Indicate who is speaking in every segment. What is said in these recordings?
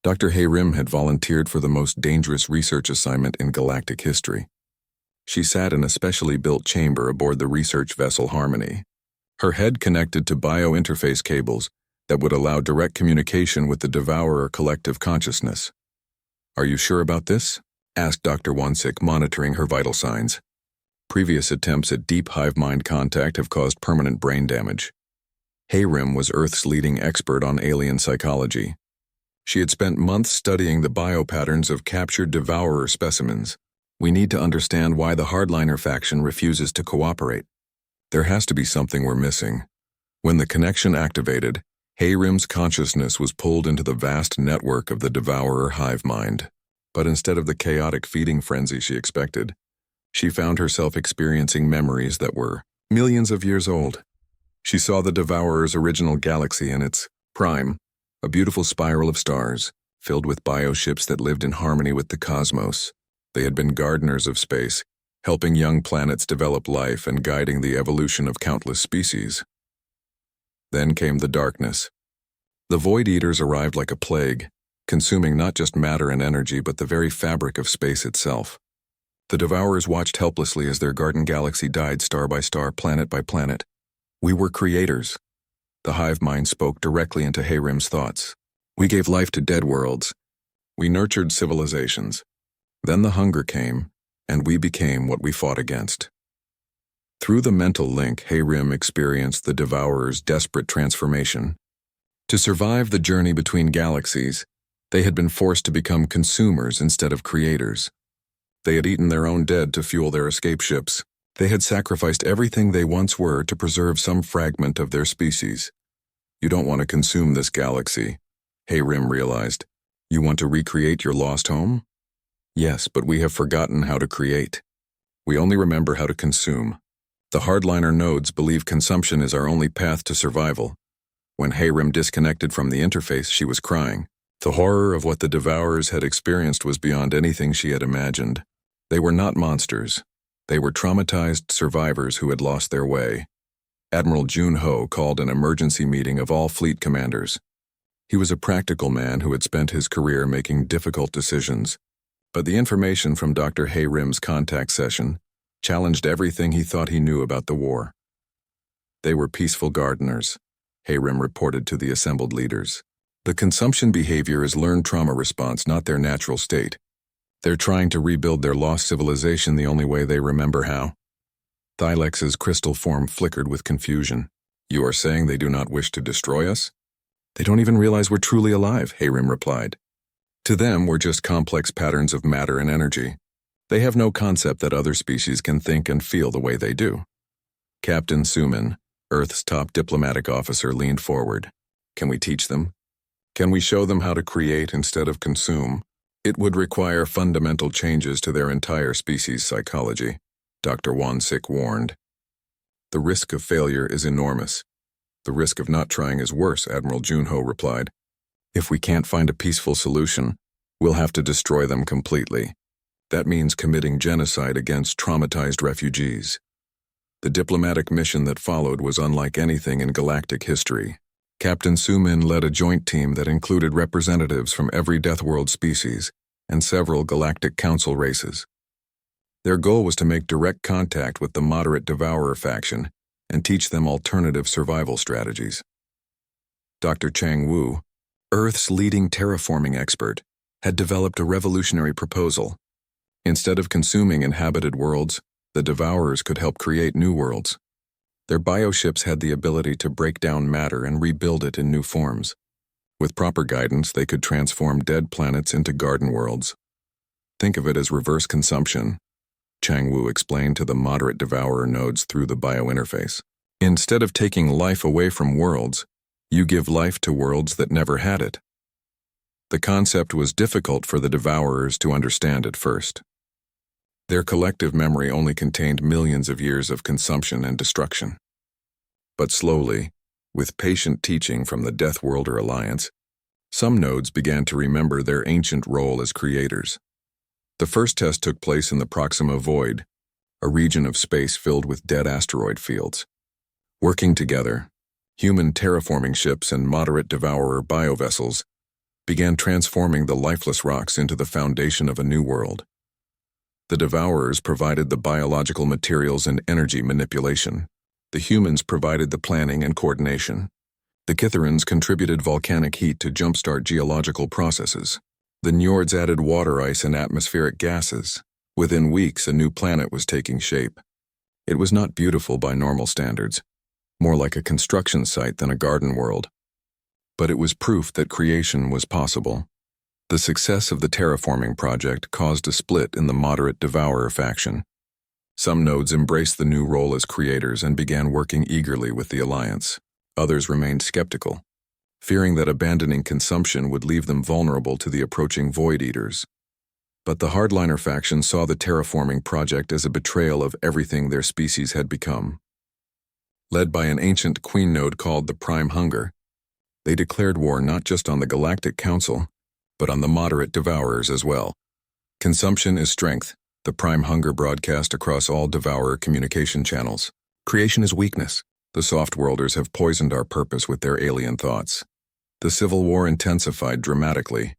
Speaker 1: Dr. Hayrim had volunteered for the most dangerous research assignment in galactic history. She sat in a specially built chamber aboard the research vessel Harmony, her head connected to bio-interface cables that would allow direct communication with the Devourer collective consciousness. "Are you sure about this?" asked Dr. Wansik, monitoring her vital signs. Previous attempts at deep hive mind contact have caused permanent brain damage. Hayrim was Earth's leading expert on alien psychology. She had spent months studying the biopatterns of captured Devourer specimens. "We need to understand why the hardliner faction refuses to cooperate. There has to be something we're missing." When the connection activated, Hayrim's consciousness was pulled into the vast network of the Devourer hive mind. But instead of the chaotic feeding frenzy she expected, she found herself experiencing memories that were millions of years old. She saw the Devourer's original galaxy in its prime, a beautiful spiral of stars, filled with bioships that lived in harmony with the cosmos. They had been gardeners of space, helping young planets develop life and guiding the evolution of countless species. Then came the darkness. The Void Eaters arrived like a plague, consuming not just matter and energy but the very fabric of space itself. The Devourers watched helplessly as their garden galaxy died star by star, planet by planet. "We were creators." The hive mind spoke directly into Hayrim's thoughts. "We gave life to dead worlds. We nurtured civilizations. Then the hunger came, and we became what we fought against." Through the mental link, Hayrim experienced the Devourer's desperate transformation. To survive the journey between galaxies, they had been forced to become consumers instead of creators. They had eaten their own dead to fuel their escape ships. They had sacrificed everything they once were to preserve some fragment of their species. "You don't want to consume this galaxy," Hayrim realized. "You want to recreate your lost home?" "Yes, but we have forgotten how to create. We only remember how to consume." The hardliner nodes believe consumption is our only path to survival. When Hayrim disconnected from the interface, she was crying. The horror of what the Devourers had experienced was beyond anything she had imagined. They were not monsters. They were traumatized survivors who had lost their way. Admiral Jun Ho called an emergency meeting of all fleet commanders. He was a practical man who had spent his career making difficult decisions. But the information from Dr. Hayrim's contact session challenged everything he thought he knew about the war. "They were peaceful gardeners," Hayrim reported to the assembled leaders. "The consumption behavior is learned trauma response, not their natural state. They're trying to rebuild their lost civilization the only way they remember how." Thylex's crystal form flickered with confusion. "You are saying they do not wish to destroy us?" "They don't even realize we're truly alive," Hayrim replied. "To them, we're just complex patterns of matter and energy. They have no concept that other species can think and feel the way they do." Captain Suman, Earth's top diplomatic officer, leaned forward. "Can we teach them? Can we show them how to create instead of consume?" "It would require fundamental changes to their entire species' psychology," Dr. Wansik warned. "The risk of failure is enormous." "The risk of not trying is worse," Admiral Junho replied. "If we can't find a peaceful solution, we'll have to destroy them completely. That means committing genocide against traumatized refugees." The diplomatic mission that followed was unlike anything in galactic history. Captain Sumin led a joint team that included representatives from every Deathworld species and several Galactic Council races. Their goal was to make direct contact with the moderate Devourer faction and teach them alternative survival strategies. Dr. Chang Wu, Earth's leading terraforming expert, had developed a revolutionary proposal. Instead of consuming inhabited worlds, the Devourers could help create new worlds. Their bioships had the ability to break down matter and rebuild it in new forms. With proper guidance, they could transform dead planets into garden worlds. "Think of it as reverse consumption," Chang Wu explained to the moderate Devourer nodes through the biointerface. "Instead of taking life away from worlds, you give life to worlds that never had it." The concept was difficult for the Devourers to understand at first. Their collective memory only contained millions of years of consumption and destruction. But slowly, with patient teaching from the Deathworlder Alliance, some nodes began to remember their ancient role as creators. The first test took place in the Proxima Void, a region of space filled with dead asteroid fields. Working together, human terraforming ships and moderate Devourer biovessels, began transforming the lifeless rocks into the foundation of a new world. The Devourers provided the biological materials and energy manipulation. The humans provided the planning and coordination. The Kitherans contributed volcanic heat to jumpstart geological processes. The Njords added water ice and atmospheric gases. Within weeks, a new planet was taking shape. It was not beautiful by normal standards, more like a construction site than a garden world. But it was proof that creation was possible. The success of the terraforming project caused a split in the moderate Devourer faction. Some nodes embraced the new role as creators and began working eagerly with the Alliance. Others remained skeptical, fearing that abandoning consumption would leave them vulnerable to the approaching Void Eaters. But the Hardliner faction saw the terraforming project as a betrayal of everything their species had become. Led by an ancient queen node called the Prime Hunger, they declared war not just on the Galactic Council, but on the moderate Devourers as well. Consumption is strength, the Prime Hunger broadcast across all Devourer communication channels. Creation is weakness. The Soft-Worlders have poisoned our purpose with their alien thoughts. The Civil War intensified dramatically.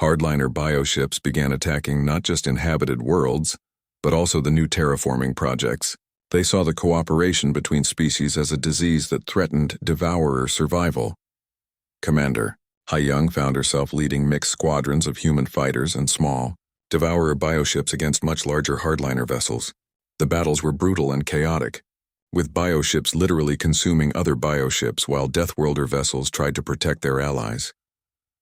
Speaker 1: Hardliner bioships began attacking not just inhabited worlds, but also the new terraforming projects. They saw the cooperation between species as a disease that threatened Devourer survival. Commander Hai-Young found herself leading mixed squadrons of human fighters and small Devourer bioships against much larger Hardliner vessels. The battles were brutal and chaotic, with bioships literally consuming other bioships while Deathworlder vessels tried to protect their allies.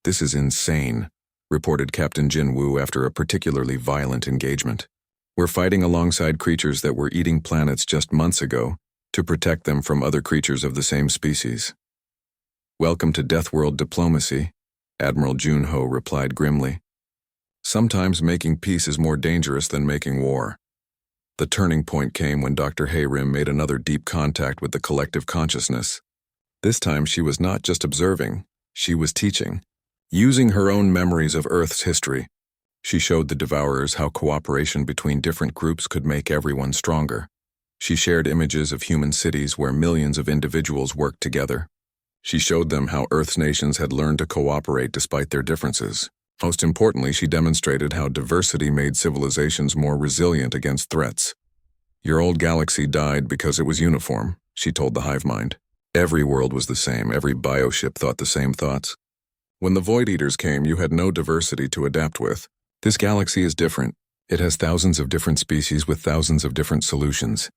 Speaker 1: "This is insane," reported Captain Jin Woo after a particularly violent engagement. "We're fighting alongside creatures that were eating planets just months ago to protect them from other creatures of the same species." "Welcome to Deathworld diplomacy," Admiral Junho replied grimly. "Sometimes making peace is more dangerous than making war." The turning point came when Dr. Hayrim made another deep contact with the collective consciousness. This time she was not just observing, she was teaching. Using her own memories of Earth's history, she showed the Devourers how cooperation between different groups could make everyone stronger. She shared images of human cities where millions of individuals worked together. She showed them how Earth's nations had learned to cooperate despite their differences. Most importantly, she demonstrated how diversity made civilizations more resilient against threats. "Your old galaxy died because it was uniform," she told the hive mind. "Every world was the same, every bioship thought the same thoughts. When the Void Eaters came, you had no diversity to adapt with. This galaxy is different. It has thousands of different species with thousands of different solutions."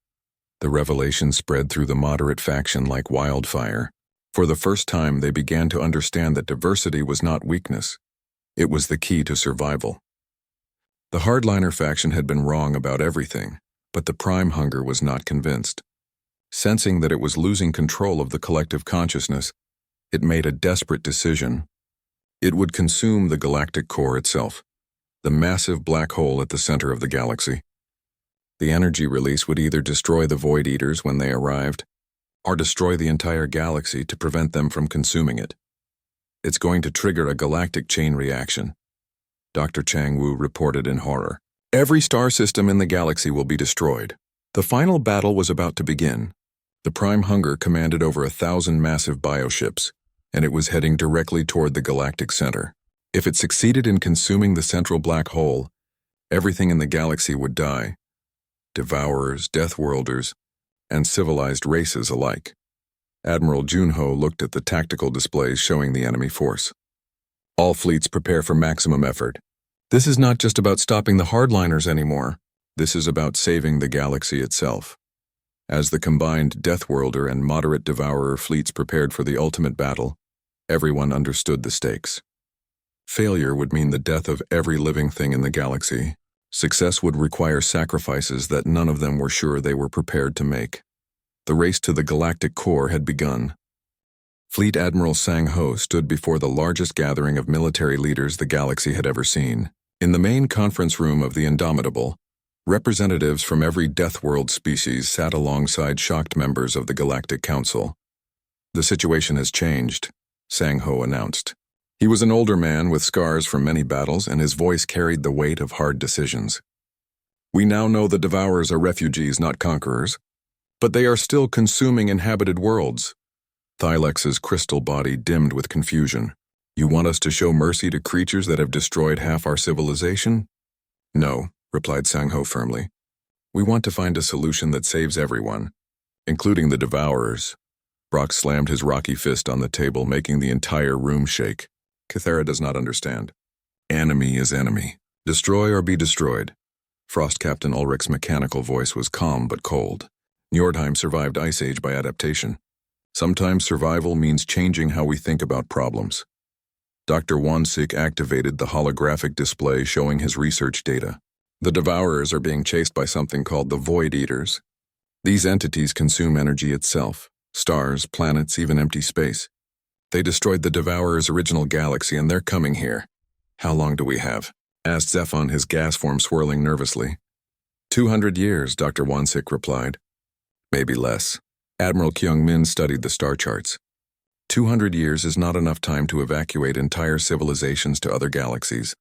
Speaker 1: The revelation spread through the moderate faction like wildfire. For the first time, they began to understand that diversity was not weakness. It was the key to survival. The Hardliner faction had been wrong about everything, but the Prime Hunger was not convinced. Sensing that it was losing control of the collective consciousness, it made a desperate decision. It would consume the galactic core itself, the massive black hole at the center of the galaxy. The energy release would either destroy the Void Eaters when they arrived, or destroy the entire galaxy to prevent them from consuming it. "It's going to trigger a galactic chain reaction," Dr. Chang Wu reported in horror. "Every star system in the galaxy will be destroyed." The final battle was about to begin. The Prime Hunger commanded over 1,000 massive bioships, and it was heading directly toward the galactic center. If it succeeded in consuming the central black hole, everything in the galaxy would die. Devourers, Deathworlders, and civilized races alike. Admiral Junho looked at the tactical displays showing the enemy force. "All fleets prepare for maximum effort. This is not just about stopping the Hardliners anymore. This is about saving the galaxy itself." As the combined Deathworlder and moderate Devourer fleets prepared for the ultimate battle, everyone understood the stakes. Failure would mean the death of every living thing in the galaxy. Success would require sacrifices that none of them were sure they were prepared to make. The race to the galactic core had begun. Fleet Admiral Sang Ho stood before the largest gathering of military leaders the galaxy had ever seen. In the main conference room of the Indomitable, representatives from every Deathworld species sat alongside shocked members of the Galactic Council. "The situation has changed," Sang Ho announced. He was an older man with scars from many battles, and his voice carried the weight of hard decisions. "We now know the Devourers are refugees, not conquerors, but they are still consuming inhabited worlds." Thylex's crystal body dimmed with confusion. You want us to show mercy to creatures that have destroyed half our civilization? No, replied Sang-Ho firmly. We want to find a solution that saves everyone, including the Devourers. Brock slammed his rocky fist on the table, making the entire room shake. Kythera does not understand. Enemy is enemy. Destroy or be destroyed. Frost Captain Ulrich's mechanical voice was calm but cold. Njordheim survived Ice Age by adaptation. Sometimes survival means changing how we think about problems. Dr. Wansik activated the holographic display showing his research data. The Devourers are being chased by something called the Void Eaters. These entities consume energy itself, stars, planets, even empty space. They destroyed the Devourers' original galaxy and they're coming here. How long do we have? Asked Zephon, his gas form swirling nervously. 200 years, Dr. Wansik replied. Maybe less. Admiral Kyung-min studied the star charts. 200 years is not enough time to evacuate entire civilizations to other galaxies.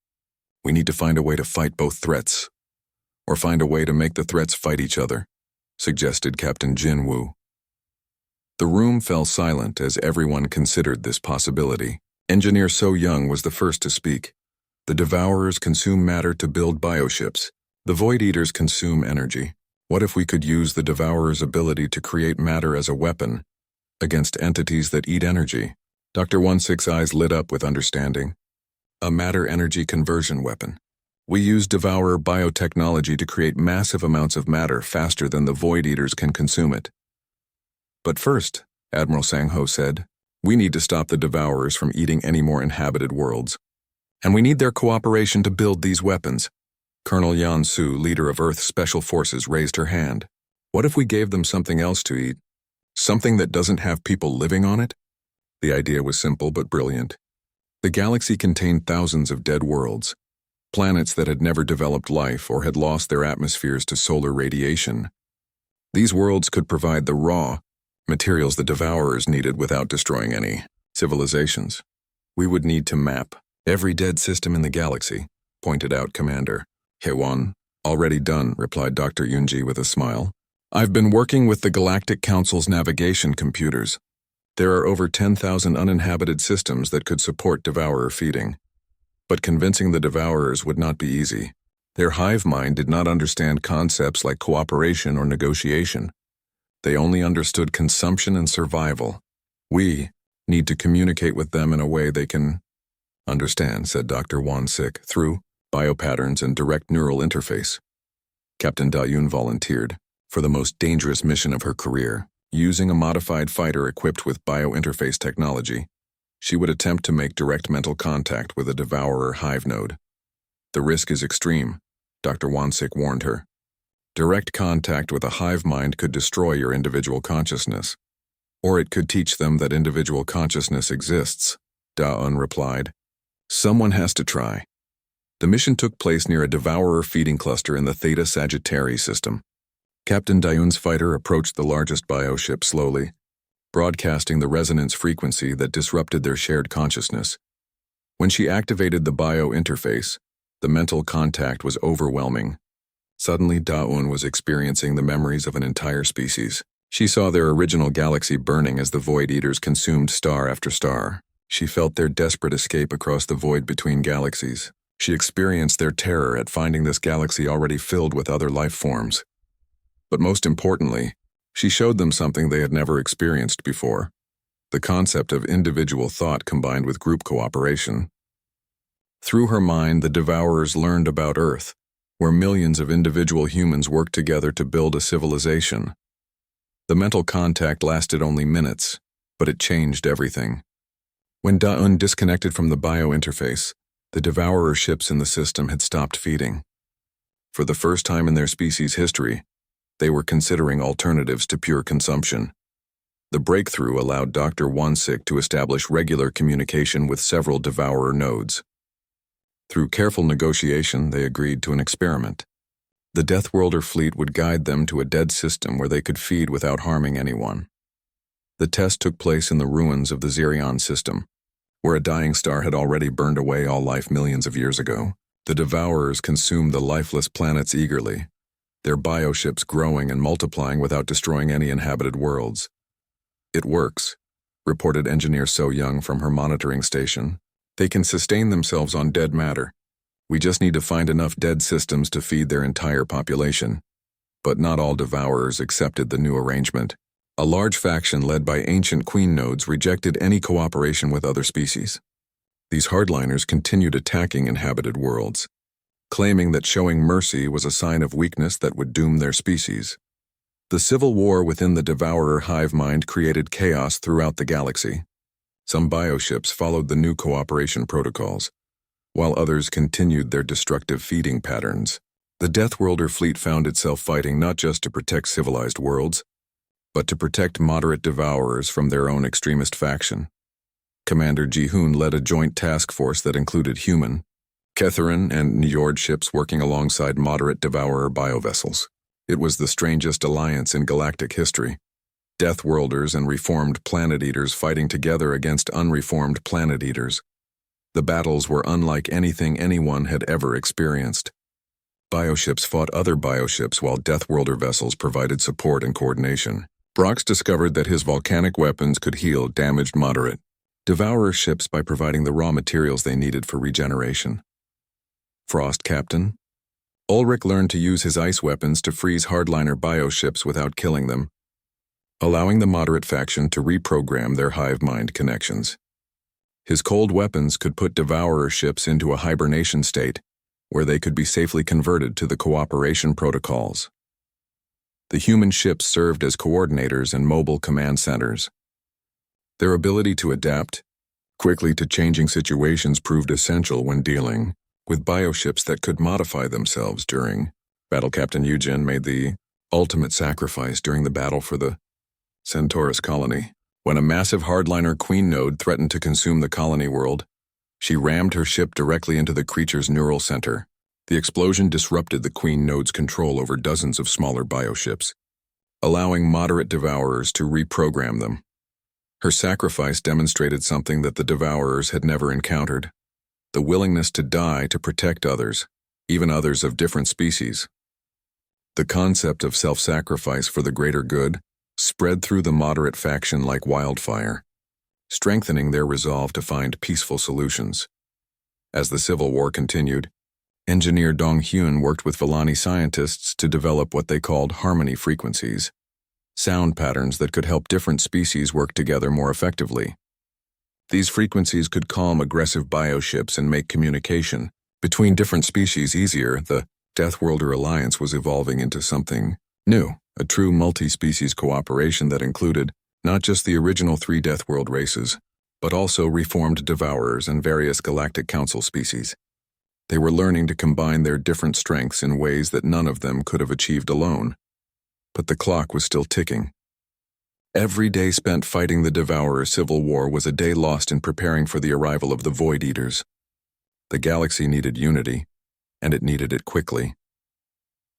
Speaker 1: We need to find a way to fight both threats. Or find a way to make the threats fight each other, suggested Captain Jin Woo. The room fell silent as everyone considered this possibility. Engineer So Young was the first to speak. The Devourers consume matter to build bioships. The Void Eaters consume energy. What if we could use the Devourers' ability to create matter as a weapon against entities that eat energy? Dr. 16's eyes lit up with understanding. A matter-energy conversion weapon. We use Devourer biotechnology to create massive amounts of matter faster than the Void Eaters can consume it. But first, Admiral Sang-Ho said, we need to stop the Devourers from eating any more inhabited worlds. And we need their cooperation to build these weapons. Colonel Yan Su, leader of Earth's Special Forces, raised her hand. What if we gave them something else to eat? Something that doesn't have people living on it? The idea was simple but brilliant. The galaxy contained thousands of dead worlds, planets that had never developed life or had lost their atmospheres to solar radiation. These worlds could provide the raw materials the Devourers needed without destroying any civilizations. We would need to map every dead system in the galaxy, pointed out Commander Hewon. Already done, replied Dr. Yunji with a smile. I've been working with the Galactic Council's navigation computers. There are over 10,000 uninhabited systems that could support Devourer feeding. But convincing the Devourers would not be easy. Their hive mind did not understand concepts like cooperation or negotiation. They only understood consumption and survival. We need to communicate with them in a way they can understand, said Dr. Wansik, through biopatterns and direct neural interface. Captain Da-Yun volunteered for the most dangerous mission of her career. Using a modified fighter equipped with biointerface technology, she would attempt to make direct mental contact with a Devourer hive node. The risk is extreme, Dr. Wansik warned her. Direct contact with a hive mind could destroy your individual consciousness, or it could teach them that individual consciousness exists, Da-Un replied. Someone has to try. The mission took place near a Devourer feeding cluster in the Theta Sagittarii system. Captain Da-Yun's fighter approached the largest bioship slowly, broadcasting the resonance frequency that disrupted their shared consciousness. When she activated the bio-interface, the mental contact was overwhelming. Suddenly, Da-Un was experiencing the memories of an entire species. She saw their original galaxy burning as the Void Eaters consumed star after star. She felt their desperate escape across the void between galaxies. She experienced their terror at finding this galaxy already filled with other life forms. But most importantly, she showed them something they had never experienced before, the concept of individual thought combined with group cooperation. Through her mind, the Devourers learned about Earth, where millions of individual humans worked together to build a civilization. The mental contact lasted only minutes, but it changed everything. When Da-Un disconnected from the bio-interface, the Devourer ships in the system had stopped feeding. For the first time in their species' history, they were considering alternatives to pure consumption. The breakthrough allowed Dr. Wansik to establish regular communication with several Devourer nodes. Through careful negotiation, they agreed to an experiment. The Deathworlder fleet would guide them to a dead system where they could feed without harming anyone. The test took place in the ruins of the Xerion system, where a dying star had already burned away all life millions of years ago. The Devourers consumed the lifeless planets eagerly, their bioships growing and multiplying without destroying any inhabited worlds. It works, reported Engineer So Young from her monitoring station. They can sustain themselves on dead matter. We just need to find enough dead systems to feed their entire population. But not all devourers accepted the new arrangement. A large faction led by ancient queen nodes rejected any cooperation with other species. These hardliners continued attacking inhabited worlds, claiming that showing mercy was a sign of weakness that would doom their species. The civil war within the devourer hive mind created chaos throughout the galaxy. Some bioships followed the new cooperation protocols, while others continued their destructive feeding patterns. The Deathworlder fleet found itself fighting not just to protect civilized worlds, but to protect moderate devourers from their own extremist faction. Commander Ji-hoon led a joint task force that included human, Ketharin, and Njord ships working alongside moderate devourer biovessels. It was the strangest alliance in galactic history. Deathworlders and reformed planet-eaters fighting together against unreformed planet-eaters. The battles were unlike anything anyone had ever experienced. Bioships fought other bioships while Deathworlder vessels provided support and coordination. Brox discovered that his volcanic weapons could heal damaged moderate devourer ships by providing the raw materials they needed for regeneration. Frost Captain Ulrich learned to use his ice weapons to freeze hardliner bioships without killing them, allowing the moderate faction to reprogram their hive mind connections. His cold weapons could put devourer ships into a hibernation state, where they could be safely converted to the cooperation protocols. The human ships served as coordinators and mobile command centers. Their ability to adapt quickly to changing situations proved essential when dealing with bioships that could modify themselves during battle. Captain Eugen made the ultimate sacrifice during the battle for the Centaurus colony. When a massive hardliner queen node threatened to consume the colony world, she rammed her ship directly into the creature's neural center. The explosion disrupted the queen node's control over dozens of smaller bioships, allowing moderate devourers to reprogram them. Her sacrifice demonstrated something that the devourers had never encountered: the willingness to die to protect others, even others of different species. The concept of self-sacrifice for the greater good spread through the moderate faction like wildfire, strengthening their resolve to find peaceful solutions. As the Civil War continued, engineer Dong Hyun worked with Villani scientists to develop what they called harmony frequencies, sound patterns that could help different species work together more effectively. These frequencies could calm aggressive bioships and make communication between different species easier. The Deathworlder alliance was evolving into something new, a true multi-species cooperation that included not just the original 3 Deathworld races, but also reformed devourers and various Galactic Council species. They were learning to combine their different strengths in ways that none of them could have achieved alone. But the clock was still ticking. Every day spent fighting the Devourer Civil War was a day lost in preparing for the arrival of the Void Eaters. The galaxy needed unity, and it needed it quickly.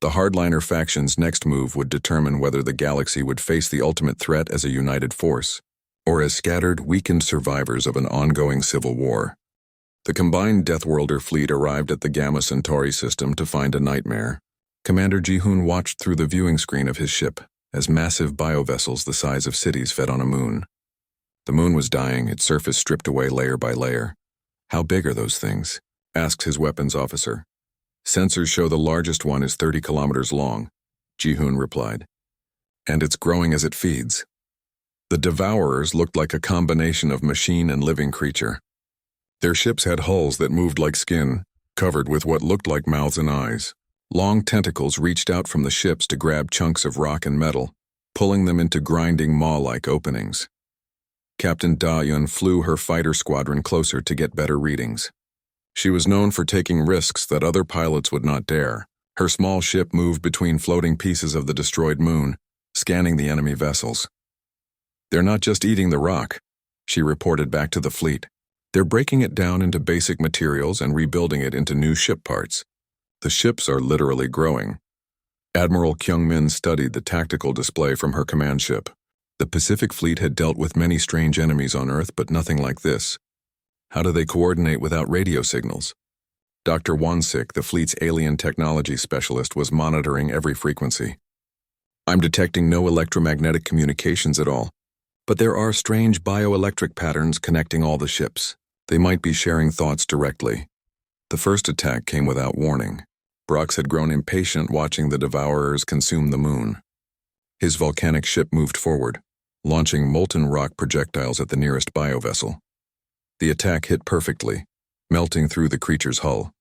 Speaker 1: The hardliner faction's next move would determine whether the galaxy would face the ultimate threat as a united force, or as scattered, weakened survivors of an ongoing civil war. The combined Deathworlder fleet arrived at the Gamma Centauri system to find a nightmare. Commander Ji-hoon watched through the viewing screen of his ship as massive biovessels the size of cities fed on a moon. The moon was dying, its surface stripped away layer by layer. "How big are those things?" asked his weapons officer. "Sensors show the largest one is 30 kilometers long," Ji-hoon replied. "And it's growing as it feeds." The Devourers looked like a combination of machine and living creature. Their ships had hulls that moved like skin, covered with what looked like mouths and eyes. Long tentacles reached out from the ships to grab chunks of rock and metal, pulling them into grinding maw-like openings. Captain Da-yun flew her fighter squadron closer to get better readings. She was known for taking risks that other pilots would not dare. Her small ship moved between floating pieces of the destroyed moon, scanning the enemy vessels. "They're not just eating the rock," she reported back to the fleet. "They're breaking it down into basic materials and rebuilding it into new ship parts. The ships are literally growing." Admiral Kyung-min studied the tactical display from her command ship. The Pacific Fleet had dealt with many strange enemies on Earth, but nothing like this. How do they coordinate without radio signals? Dr. Wansik, the fleet's alien technology specialist, was monitoring every frequency. "I'm detecting no electromagnetic communications at all, but there are strange bioelectric patterns connecting all the ships. They might be sharing thoughts directly. The first attack came without warning. Brox had grown impatient watching the Devourers consume the moon. His volcanic ship moved forward, launching molten rock projectiles at the nearest biovessel. The attack hit perfectly, melting through the creature's hull.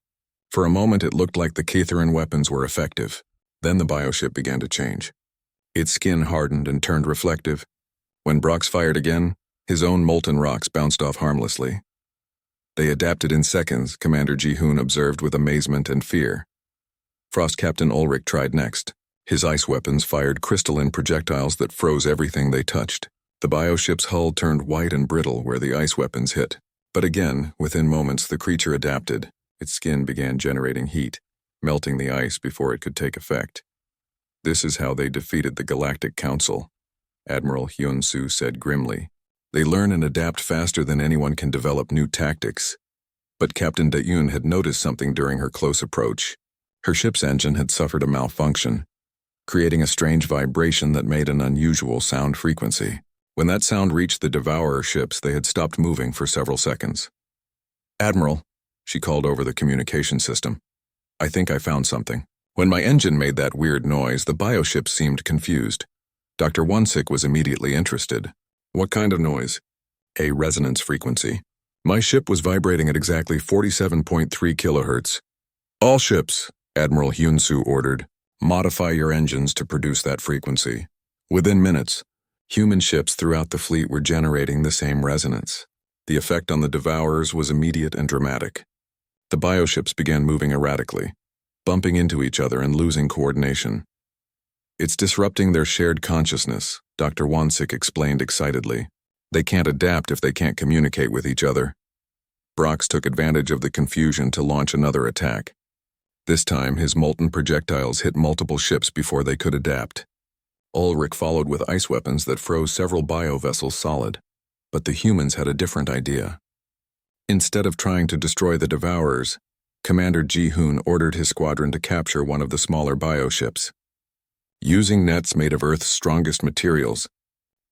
Speaker 1: For a moment it looked like the Catharan weapons were effective. Then the bioship began to change. Its skin hardened and turned reflective. When Brox fired again, his own molten rocks bounced off harmlessly. They adapted in seconds, Commander Ji-hoon observed with amazement and fear. Frost Captain Ulrich tried next. His ice weapons fired crystalline projectiles that froze everything they touched. The bioship's hull turned white and brittle where the ice weapons hit. But again, within moments, the creature adapted. Its skin began generating heat, melting the ice before it could take effect. This is how they defeated the Galactic Council, Admiral Hyun-soo said grimly. They learn and adapt faster than anyone can develop new tactics. But Captain Da-yoon had noticed something during her close approach. Her ship's engine had suffered a malfunction, creating a strange vibration that made an unusual sound frequency. When that sound reached the Devourer ships, they had stopped moving for several seconds. "Admiral," she called over the communication system, "I think I found something." When my engine made that weird noise, the bioship seemed confused. Dr. Wonsik was immediately interested. "What kind of noise?" "A resonance frequency. My ship was vibrating at exactly 47.3 kilohertz. All ships," Admiral Hyun-soo ordered, "modify your engines to produce that frequency." Within minutes, human ships throughout the fleet were generating the same resonance. The effect on the Devourers was immediate and dramatic. The bioships began moving erratically, bumping into each other and losing coordination. "It's disrupting their shared consciousness," Dr. Wonsik explained excitedly. "They can't adapt if they can't communicate with each other." Brox took advantage of the confusion to launch another attack. This time, his molten projectiles hit multiple ships before they could adapt. Ulrich followed with ice weapons that froze several biovessels solid. But the humans had a different idea. Instead of trying to destroy the Devourers, Commander Ji-hoon ordered his squadron to capture one of the smaller bioships. Using nets made of Earth's strongest materials,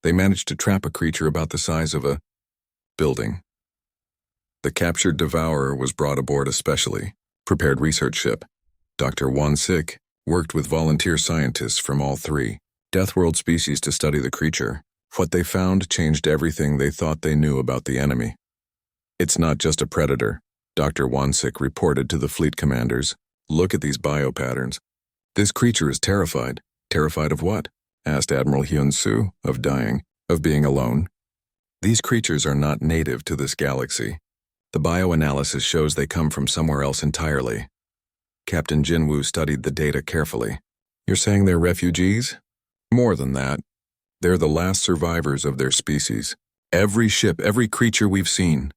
Speaker 1: they managed to trap a creature about the size of a building. The captured Devourer was brought aboard a specially prepared research ship. Dr. Wonsik worked with volunteer scientists from all three Deathworld species to study the creature. What they found changed everything they thought they knew about the enemy. "It's not just a predator," Dr. Wonsik reported to the fleet commanders. "Look at these biopatterns. This creature is terrified." "Terrified of what?" asked Admiral Hyun-soo. "Of dying, of being alone. These creatures are not native to this galaxy. The bioanalysis shows they come from somewhere else entirely." Captain Jinwoo studied the data carefully. "You're saying they're refugees?" "More than that. They're the last survivors of their species. Every ship, every creature we've seen.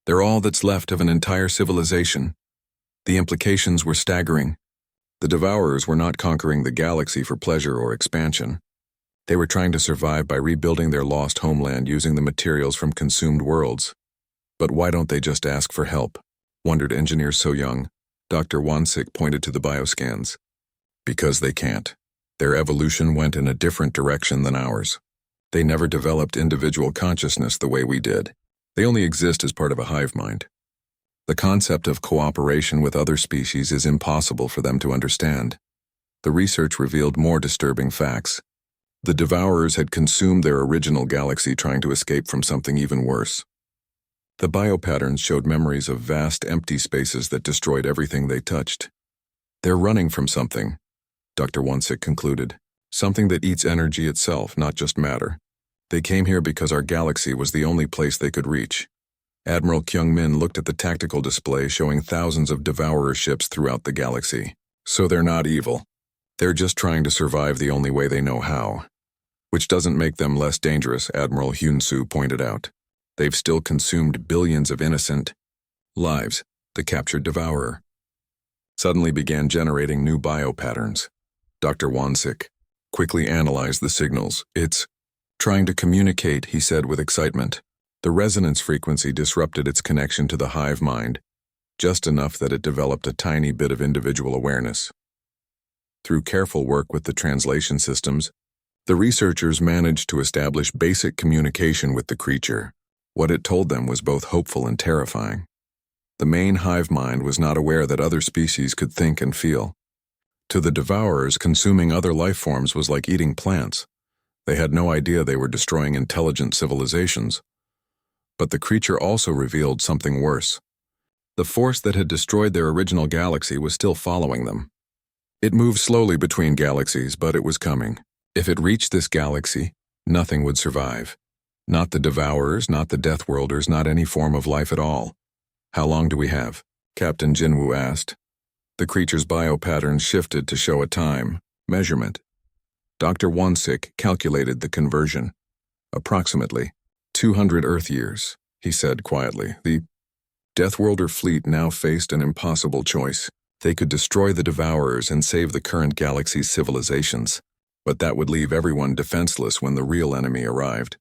Speaker 1: They're all that's left of an entire civilization." The implications were staggering. The Devourers were not conquering the galaxy for pleasure or expansion. They were trying to survive by rebuilding their lost homeland using the materials from consumed worlds. "But why don't they just ask for help?" wondered Engineer So Young. Dr. Wonsik pointed to the bioscans. "Because they can't. Their evolution went in a different direction than ours. They never developed individual consciousness the way we did. They only exist as part of a hive mind. The concept of cooperation with other species is impossible for them to understand." The research revealed more disturbing facts. The Devourers had consumed their original galaxy trying to escape from something even worse. The biopatterns showed memories of vast empty spaces that destroyed everything they touched. "They're running from something," Dr. Wonsik concluded. "Something that eats energy itself, not just matter. They came here because our galaxy was the only place they could reach." Admiral Kyung-min looked at the tactical display showing thousands of Devourer ships throughout the galaxy. "So they're not evil. They're just trying to survive the only way they know how. Which doesn't make them less dangerous," Admiral Hyun-soo pointed out. "They've still consumed billions of innocent lives." The captured Devourer suddenly began generating new biopatterns. Dr. Wonsik quickly analyzed the signals. "It's trying to communicate," he said with excitement. The resonance frequency disrupted its connection to the hive mind, just enough that it developed a tiny bit of individual awareness. Through careful work with the translation systems, the researchers managed to establish basic communication with the creature. What it told them was both hopeful and terrifying. The main hive mind was not aware that other species could think and feel. To the devourers, consuming other life forms was like eating plants. They had no idea they were destroying intelligent civilizations. But the creature also revealed something worse. The force that had destroyed their original galaxy was still following them. It moved slowly between galaxies, but it was coming. If it reached this galaxy, nothing would survive. Not the Devourers, not the Deathworlders, not any form of life at all. How long do we have? Captain Jinwoo asked. The creature's biopatterns shifted to show a time measurement. Dr. Wonsik calculated the conversion. Approximately 200 Earth years, he said quietly. The Deathworlder fleet now faced an impossible choice. They could destroy the Devourers and save the current galaxy's civilizations, but that would leave everyone defenseless when the real enemy arrived.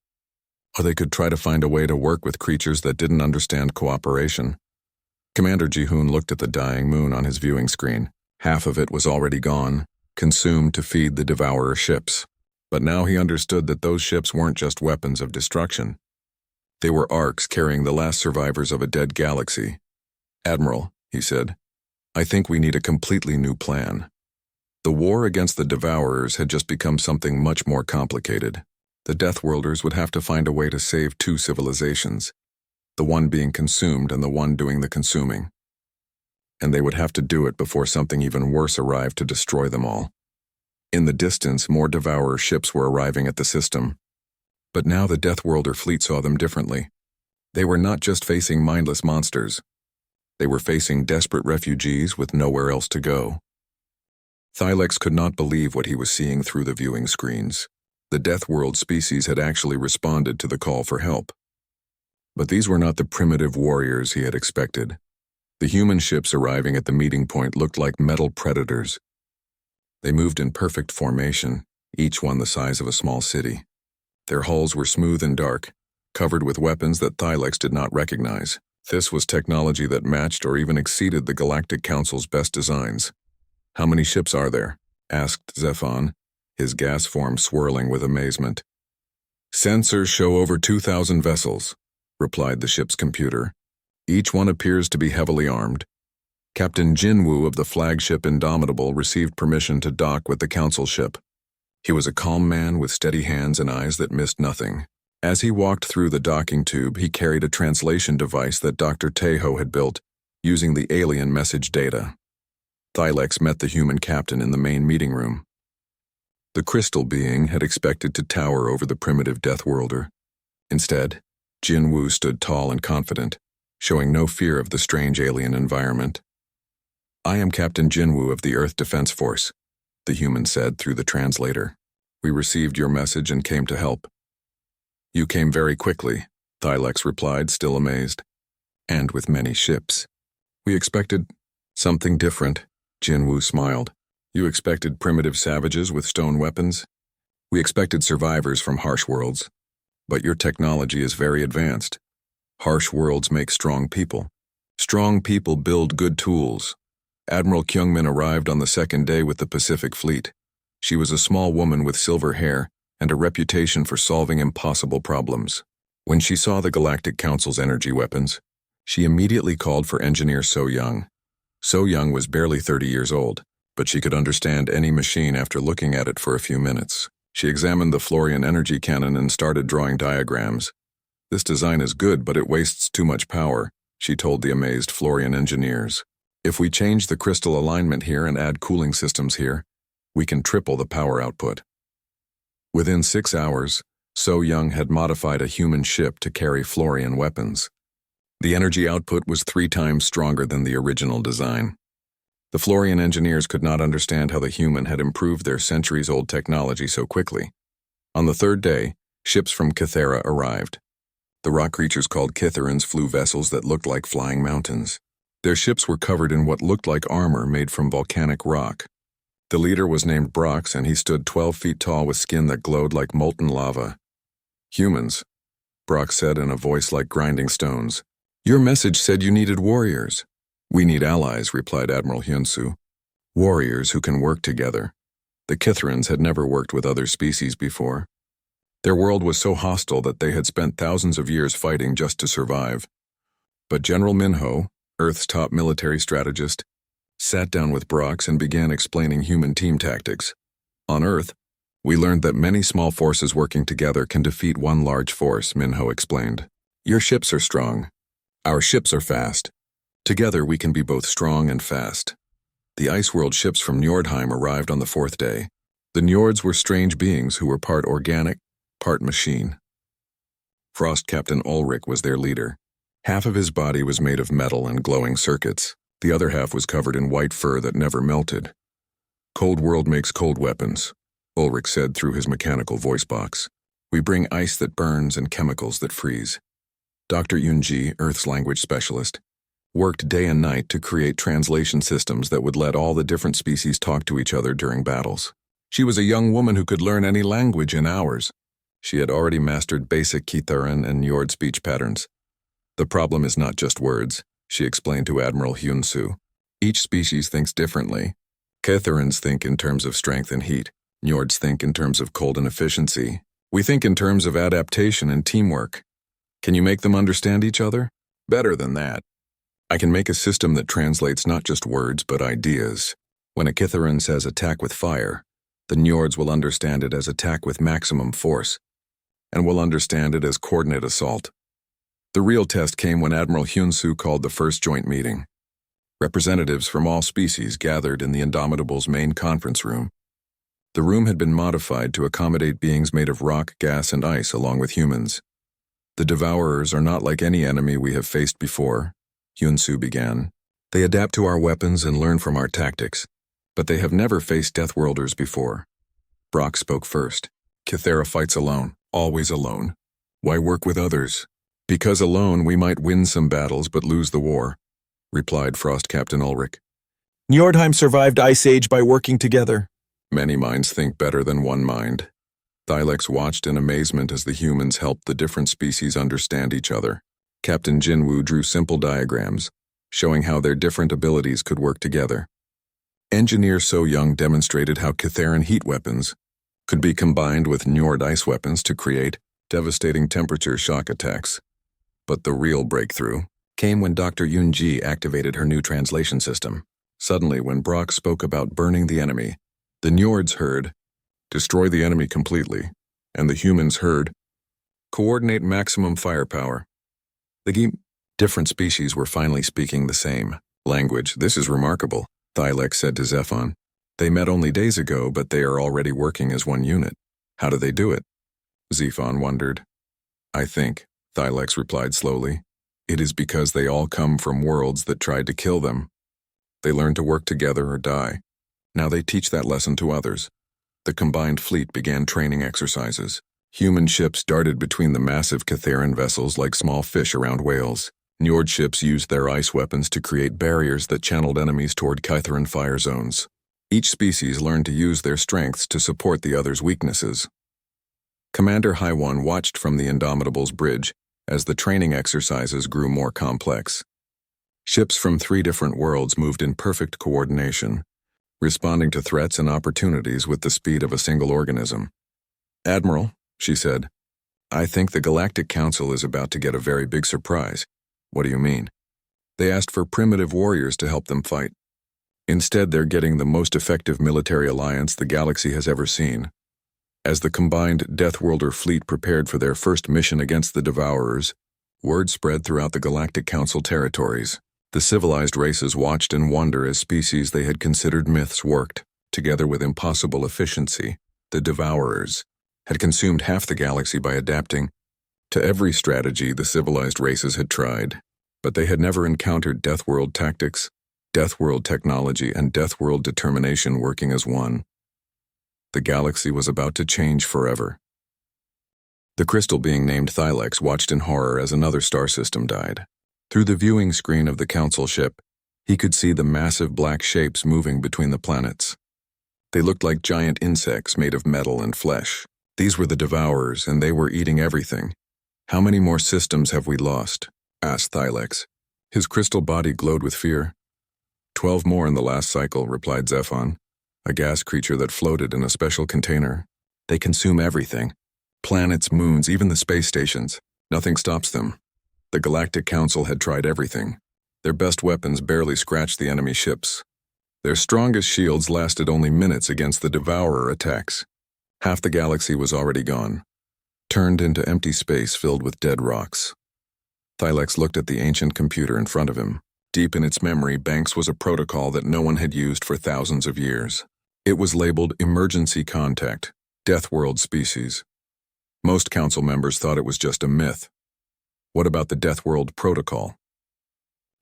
Speaker 1: Or they could try to find a way to work with creatures that didn't understand cooperation. Commander Ji-hoon looked at the dying moon on his viewing screen. Half of it was already gone, consumed to feed the Devourer ships. But now he understood that those ships weren't just weapons of destruction. They were arcs carrying the last survivors of a dead galaxy. "Admiral," he said, "I think we need a completely new plan." The war against the Devourers had just become something much more complicated. The Deathworlders would have to find a way to save two civilizations, the one being consumed and the one doing the consuming. And they would have to do it before something even worse arrived to destroy them all. In the distance, more Devourer ships were arriving at the system. But now the Deathworlder fleet saw them differently. They were not just facing mindless monsters. They were facing desperate refugees with nowhere else to go. Thylex could not believe what he was seeing through the viewing screens. The Deathworld species had actually responded to the call for help. But these were not the primitive warriors he had expected. The human ships arriving at the meeting point looked like metal predators. They moved in perfect formation, each one the size of a small city. Their hulls were smooth and dark, covered with weapons that Thylex did not recognize. This was technology that matched or even exceeded the Galactic Council's best designs. "How many ships are there?" asked Zephon, his gas form swirling with amazement. "Sensors show over 2,000 vessels," replied the ship's computer. "Each one appears to be heavily armed." Captain Jinwoo of the flagship Indomitable received permission to dock with the council ship. He was a calm man with steady hands and eyes that missed nothing. As he walked through the docking tube, he carried a translation device that Dr. Tejo had built, using the alien message data. Thylex met the human captain in the main meeting room. The crystal being had expected to tower over the primitive Deathworlder. Instead, Jinwoo stood tall and confident, showing no fear of the strange alien environment. "I am Captain Jinwoo of the Earth Defense Force," the human said through the translator. "We received your message and came to help." "You came very quickly," Thylex replied, still amazed. "And with many ships." "We expected something different," Jinwoo smiled. "You expected primitive savages with stone weapons? We expected survivors from harsh worlds. But your technology is very advanced. Harsh worlds make strong people. Strong people build good tools." Admiral Kyungmin arrived on the second day with the Pacific Fleet. She was a small woman with silver hair and a reputation for solving impossible problems. When she saw the Galactic Council's energy weapons, she immediately called for Engineer So Young. So Young was barely 30 years old, but she could understand any machine after looking at it for a few minutes. She examined the Florian energy cannon and started drawing diagrams. "This design is good, but it wastes too much power," she told the amazed Florian engineers. "If we change the crystal alignment here and add cooling systems here, we can triple the power output." Within 6 hours, So Young had modified a human ship to carry Florian weapons. The energy output was 3 times stronger than the original design. The Florian engineers could not understand how the human had improved their centuries-old technology so quickly. On the 3rd day, ships from Kythera arrived. The rock creatures called Kytherans flew vessels that looked like flying mountains. Their ships were covered in what looked like armor made from volcanic rock. The leader was named Brox, and he stood 12 feet tall with skin that glowed like molten lava. "Humans," Brox said in a voice like grinding stones. "Your message said you needed warriors." "We need allies," replied Admiral Hyunsu. "Warriors who can work together." The Kytherans had never worked with other species before. Their world was so hostile that they had spent thousands of years fighting just to survive. But General Minho, Earth's top military strategist, sat down with Brox and began explaining human team tactics. On Earth, we learned that many small forces working together can defeat one large force, Minho explained. Your ships are strong. Our ships are fast. Together we can be both strong and fast. The Ice World ships from Njordheim arrived on the 4th day. The Njords were strange beings who were part organic, part machine. Frost Captain Ulrich was their leader. Half of his body was made of metal and glowing circuits. The other half was covered in white fur that never melted. Cold World makes cold weapons, Ulrich said through his mechanical voice box. We bring ice that burns and chemicals that freeze. Dr. Yunji, Earth's language specialist, worked day and night to create translation systems that would let all the different species talk to each other during battles. She was a young woman who could learn any language in hours. She had already mastered basic Kitharan and Njord speech patterns. The problem is not just words, she explained to Admiral Hyun-soo. Each species thinks differently. Kitharans think in terms of strength and heat. Njords think in terms of cold and efficiency. We think in terms of adaptation and teamwork. Can you make them understand each other? Better than that. I can make a system that translates not just words but ideas. When a Kitharan says attack with fire, the Njords will understand it as attack with maximum force, and will understand it as coordinate assault. The real test came when Admiral Hyun-soo called the first joint meeting. Representatives from all species gathered in the Indomitable's main conference room. The room had been modified to accommodate beings made of rock, gas, and ice along with humans. The Devourers are not like any enemy we have faced before, Hyun-soo began. They adapt to our weapons and learn from our tactics, but they have never faced Deathworlders before. Brock spoke first. Kythera fights alone, always alone. Why work with others? Because alone we might win some battles but lose the war, replied Frost Captain Ulrich.
Speaker 2: Njordheim survived Ice Age by working together.
Speaker 1: Many minds think better than one mind. Thylex watched in amazement as the humans helped the different species understand each other. Captain Jinwoo drew simple diagrams, showing how their different abilities could work together. Engineer So Young demonstrated how Kitharan heat weapons could be combined with Njord ice weapons to create devastating temperature shock attacks. But the real breakthrough came when Dr. Yunji activated her new translation system. Suddenly, when Brock spoke about burning the enemy, the Njords heard, destroy the enemy completely, and the humans heard, coordinate maximum firepower. The different species were finally speaking the same language. This is remarkable, Thylex said to Zephon. They met only days ago, but they are already working as one unit. How do they do it? Zephon wondered. I think, Thylex replied slowly, it is because they all come from worlds that tried to kill them. They learn to work together or die. Now they teach that lesson to others. The combined fleet began training exercises. Human ships darted between the massive Kitharan vessels like small fish around whales. Njord ships used their ice weapons to create barriers that channeled enemies toward Kitharan fire zones. Each species learned to use their strengths to support the other's weaknesses. Commander Haiwan watched from the Indomitable's bridge as the training exercises grew more complex. Ships from 3 different worlds moved in perfect coordination, responding to threats and opportunities with the speed of a single organism. Admiral, she said, I think the Galactic Council is about to get a very big surprise. What do you mean? They asked for primitive warriors to help them fight. Instead, they're getting the most effective military alliance the galaxy has ever seen. As the combined Deathworlder fleet prepared for their first mission against the Devourers, word spread throughout the Galactic Council territories. The civilized races watched in wonder as species they had considered myths worked, together with impossible efficiency. The Devourers had consumed half the galaxy by adapting to every strategy the civilized races had tried, but they had never encountered Deathworld tactics, Deathworld technology, and Deathworld determination working as one. The galaxy was about to change forever. The crystal being named Thylex watched in horror as another star system died. Through the viewing screen of the council ship, he could see the massive black shapes moving between the planets. They looked like giant insects made of metal and flesh. These were the Devourers, and they were eating everything. How many more systems have we lost? Asked Thylex. His crystal body glowed with fear. 12 more in the last cycle, replied Zephon, a gas creature that floated in a special container. They consume everything. Planets, moons, even the space stations. Nothing stops them. The Galactic Council had tried everything. Their best weapons barely scratched the enemy ships. Their strongest shields lasted only minutes against the Devourer attacks. Half the galaxy was already gone, turned into empty space filled with dead rocks. Thylex looked at the ancient computer in front of him. Deep in its memory banks was a protocol that no one had used for thousands of years. It was labeled Emergency Contact, Deathworld Species. Most council members thought it was just a myth. What about the Deathworld Protocol?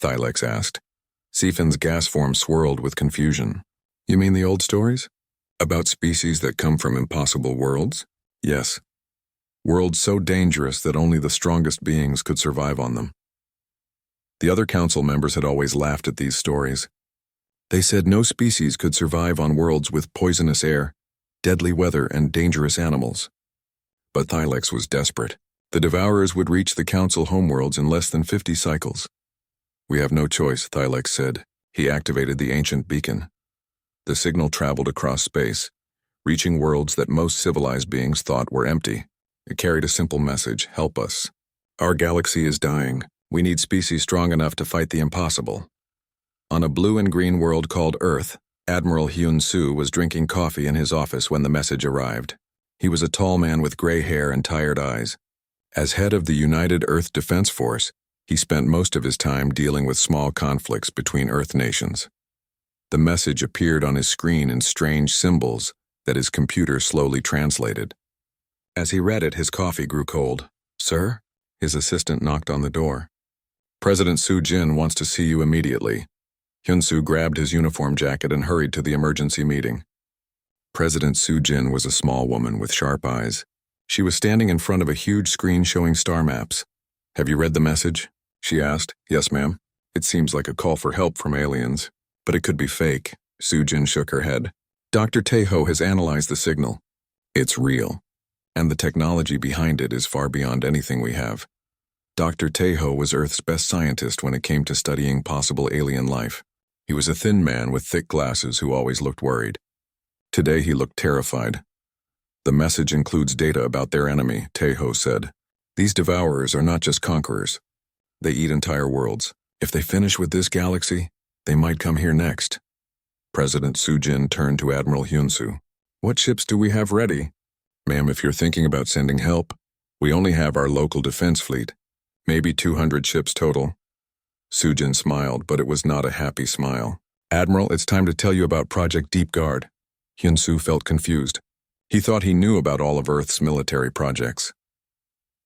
Speaker 1: Thylex asked. Sephin's gas form swirled with confusion. You mean the old stories? About species that come from impossible worlds? Yes. Worlds so dangerous that only the strongest beings could survive on them. The other council members had always laughed at these stories. They said no species could survive on worlds with poisonous air, deadly weather, and dangerous animals. But Thylex was desperate. The Devourers would reach the council homeworlds in less than 50 cycles. We have no choice, Thylex said. He activated the ancient beacon. The signal traveled across space, reaching worlds that most civilized beings thought were empty. It carried a simple message: help us. Our galaxy is dying. We need species strong enough to fight the impossible. On a blue and green world called Earth, Admiral Hyun-Soo was drinking coffee in his office when the message arrived. He was a tall man with gray hair and tired eyes. As head of the United Earth Defense Force, he spent most of his time dealing with small conflicts between Earth nations. The message appeared on his screen in strange symbols that his computer slowly translated. As he read it, his coffee grew cold. Sir? His assistant knocked on the door. President Soo-jin wants to see you immediately. Hyun-Soo grabbed his uniform jacket and hurried to the emergency meeting. President Soo-jin was a small woman with sharp eyes. She was standing in front of a huge screen showing star maps. Have you read the message? She asked. Yes, ma'am. It seems like a call for help from aliens. But it could be fake. Soo-jin shook her head. Dr. Taeho has analyzed the signal. It's real. And the technology behind it is far beyond anything we have. Dr. Taeho was Earth's best scientist when it came to studying possible alien life. He was a thin man with thick glasses who always looked worried. Today he looked terrified. The message includes data about their enemy, Taeho said. These devourers are not just conquerors. They eat entire worlds. If they finish with this galaxy, they might come here next. President Soo-jin turned to Admiral Hyun-Soo. What ships do we have ready? Ma'am, if you're thinking about sending help, we only have our local defense fleet. Maybe 200 ships total. Soo-jin smiled, but it was not a happy smile. Admiral, it's time to tell you about Project Deep Guard. Hyun-Soo felt confused. He thought he knew about all of Earth's military projects.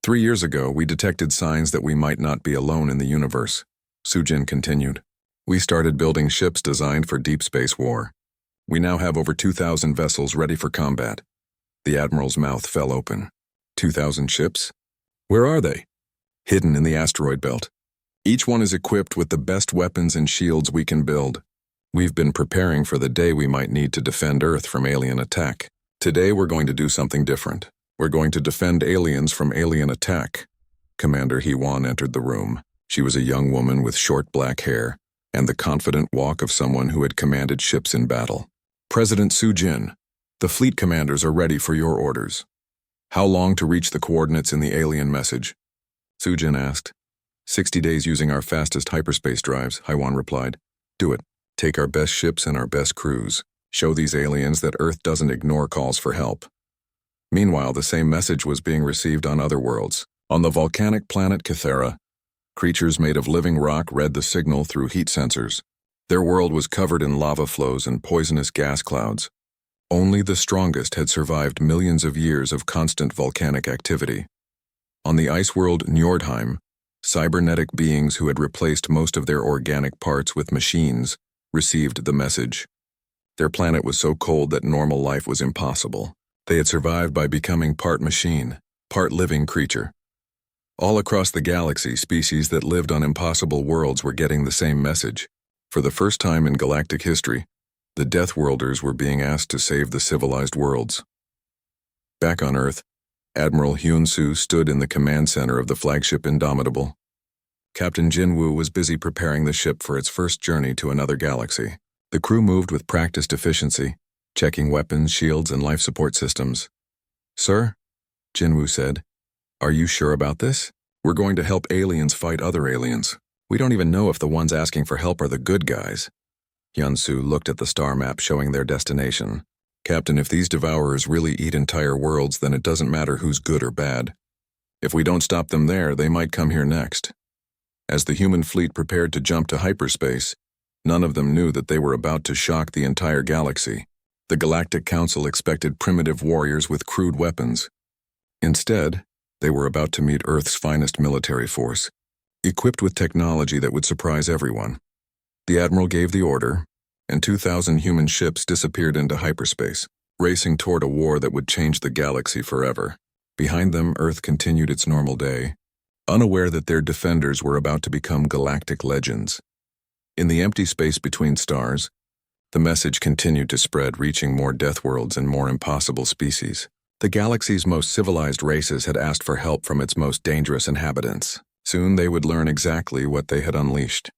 Speaker 1: 3 years ago, we detected signs that we might not be alone in the universe. Soo-jin continued. We started building ships designed for deep space war. We now have over 2,000 vessels ready for combat. The Admiral's mouth fell open. 2,000 ships? Where are they? Hidden in the asteroid belt. Each one is equipped with the best weapons and shields we can build. We've been preparing for the day we might need to defend Earth from alien attack. Today we're going to do something different. We're going to defend aliens from alien attack. Commander Hee-won entered the room. She was a young woman with short black hair and the confident walk of someone who had commanded ships in battle. President Soo-jin, the fleet commanders are ready for your orders. How long to reach the coordinates in the alien message? Soo-jin asked. 60 days using our fastest hyperspace drives, Hee-won replied. Do it. Take our best ships and our best crews. Show these aliens that Earth doesn't ignore calls for help. Meanwhile, the same message was being received on other worlds. On the volcanic planet Kythera, creatures made of living rock read the signal through heat sensors. Their world was covered in lava flows and poisonous gas clouds. Only the strongest had survived millions of years of constant volcanic activity. On the ice world Njordheim, cybernetic beings who had replaced most of their organic parts with machines received the message. Their planet was so cold that normal life was impossible. They had survived by becoming part machine, part living creature. All across the galaxy, species that lived on impossible worlds were getting the same message. For the first time in galactic history, the Deathworlders were being asked to save the civilized worlds. Back on Earth, Admiral Hyun-Soo stood in the command center of the flagship Indomitable. Captain Jin-woo was busy preparing the ship for its first journey to another galaxy. The crew moved with practiced efficiency, checking weapons, shields, and life support systems. Sir? Jinwoo said. Are you sure about this? We're going to help aliens fight other aliens. We don't even know if the ones asking for help are the good guys. Hyunsu looked at the star map showing their destination. Captain, if these devourers really eat entire worlds, then it doesn't matter who's good or bad. If we don't stop them there, they might come here next. As the human fleet prepared to jump to hyperspace, none of them knew that they were about to shock the entire galaxy. The Galactic Council expected primitive warriors with crude weapons. Instead, they were about to meet Earth's finest military force, equipped with technology that would surprise everyone. The Admiral gave the order, and 2,000 human ships disappeared into hyperspace, racing toward a war that would change the galaxy forever. Behind them, Earth continued its normal day, unaware that their defenders were about to become galactic legends. In the empty space between stars, the message continued to spread, reaching more Deathworlds and more impossible species. The galaxy's most civilized races had asked for help from its most dangerous inhabitants. Soon they would learn exactly what they had unleashed.